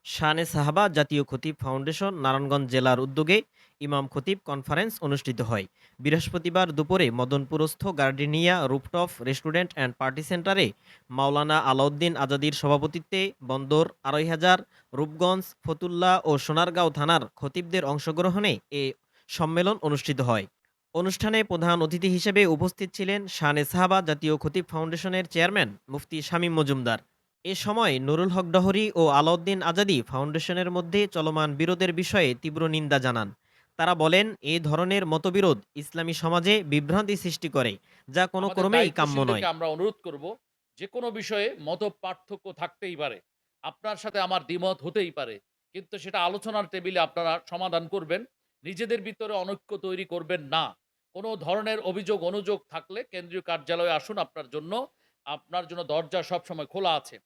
শানে সাহাবা জাতীয় খতিব ফাউন্ডেশন নারায়ণগঞ্জ জেলার উদ্যোগে ইমাম খতিব কনফারেন্স অনুষ্ঠিত হয়। বৃহস্পতিবার দুপুরে মদনপুরস্থ গার্ডিনিয়া রুফটপ রেস্টুরেন্ট অ্যান্ড পার্টি সেন্টারে মাওলানা আলাউদ্দিন আজাদির সভাপতিত্বে বন্দর ২৫০০, রূপগঞ্জ, ফতুল্লা ও সোনারগাঁও থানার খতিবদের অংশগ্রহণে এ সম্মেলন অনুষ্ঠিত হয়। অনুষ্ঠানে প্রধান অতিথি হিসেবে উপস্থিত ছিলেন শানে সাহাবা জাতীয় খতিব ফাউন্ডেশনের চেয়ারম্যান মুফতি শামীম মজুমদার। এ সময় নুরুল হক ডহরী ও আলাউদ্দিন আজাদী ফাউন্ডেশনের মধ্যে চলমান বিরোধের বিষয়ে তীব্র নিন্দা জানান। তারা বলেন, এ ধরনের মতবিরোধ ইসলামী সমাজে বিভ্রান্তি সৃষ্টি করে, যা কোনো আমাদের ক্রমেই কাম্য দায়িত্বশীলদেরকে নয়। আমরা অনুরোধ করব, যে কোনো বিষয়ে মত পার্থক্য থাকতেই পারে। আপনার সাথে আমার দ্বিমত হতেই পারে। কিন্তু সেটা আলোচনার টেবিলে আপনারা সমাধান করবেন। নিজেদের ভিতরে অনৈক্য তৈরি করবেন না। কোনো ধরনের অভিযোগ অনুযোগ থাকলে কেন্দ্রীয় কার্যালয়ে আসুন, আপনার জন্য দরজা সবসময় খোলা আছে।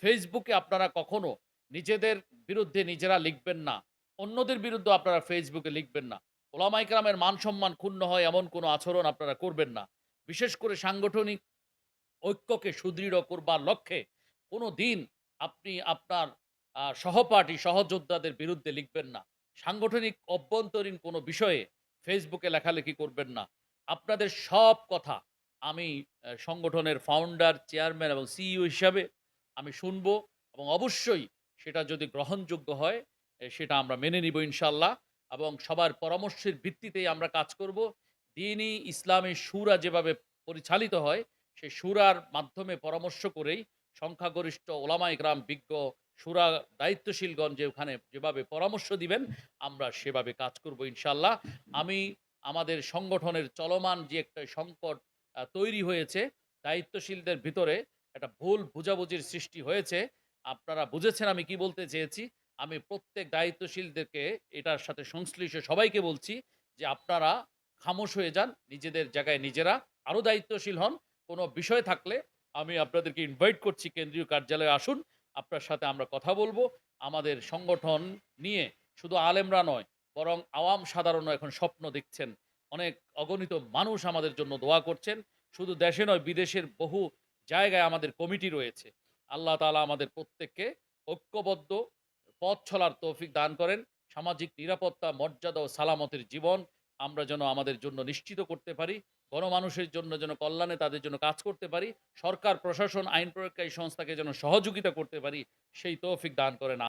ফেসবুকে আপনারা কখনো নিজেদের বিরুদ্ধে নিজেরা লিখবেন না। অন্যদের বিরুদ্ধেও আপনারা ফেসবুকে লিখবেন না। ওলামায়ে কেরামের মান সম্মান ক্ষুণ্ণ হয় এমন কোনো আচরণ আপনারা করবেন না। বিশেষ করে সাংগঠনিক ঐক্যকে সুদৃঢ় করবার লক্ষ্যে কোনো দিন আপনি আপনার সহপাঠী, সহযোদ্ধাদের বিরুদ্ধে লিখবেন না। সাংগঠনিক অভ্যন্তরীণ কোনো বিষয়ে ফেসবুকে লেখালেখি করবেন না। আপনাদের সব কথা আমি সংগঠনের ফাউন্ডার, চেয়ারম্যান এবং সিইও হিসাবে আমি শুনবো এবং অবশ্যই সেটা যদি গ্রহণযোগ্য হয়, সেটা আমরা মেনে নিব ইনশাআল্লাহ এবং সবার পরামর্শের ভিত্তিতেই আমরা কাজ করব। দ্বীনি ইসলামী শুরা যেভাবে পরিচালিত হয়, সেই শুরার মাধ্যমে পরামর্শ করেই সংখ্যাগরিষ্ঠ ওলামা ইকরাম, বিজ্ঞ শুরা দায়িত্বশীলগণ যে ওখানে যেভাবে পরামর্শ দিবেন, আমরা সেভাবে কাজ করব ইনশাআল্লাহ। আমি আমাদের সংগঠনের চলমান যে একটা সংকট তৈরি হয়েছে, দায়িত্বশীলদের ভিতরে একটা ভুল বোঝাবুঝির সৃষ্টি হয়েছে। আপনারা বুঝেছেন আমি কি বলতে চেয়েছি। আমি প্রত্যেক দায়িত্বশীলদেরকে এটার সাথে সংশ্লিষ্ট সবাইকে বলছি যে, আপনারা খামোশ হয়ে যান। নিজেদের জায়গায় নিজেরা আরো দায়িত্বশীল হন। কোনো বিষয় থাকলে আমি আপনাদেরকে ইনভাইট করছি, কেন্দ্রীয় কার্যালয়ে আসুন। আপনার সাথে আমরা কথা বলব। আমাদের সংগঠন নিয়ে শুধু আলেমরা নয়, বরং আওয়াম সাধারণও এখন স্বপ্ন দেখছেন। অনেক অগণিত মানুষ আমাদের জন্য দোয়া করছেন। শুধু দেশে নয়, বিদেশের বহু জায়গায় আমাদের কমিটি রয়েছে। আল্লাহ তাআলা আমাদের প্রত্যেককে ঐক্যবদ্ধ পথ চলার তৌফিক দান করেন। সামাজিক নিরাপত্তা, মর্যাদা ও সালামতের জীবন আমরা যেন আমাদের জন্য নিশ্চিত করতে পারি। গণমানুষের জন্য যেন কল্যাণে তাদের জন্য কাজ করতে পারি। সরকার, প্রশাসন, আইন প্রয়োগকারী সংস্থাকে যেন সহযোগিতা করতে পারি। সেই তৌফিক দান করেন।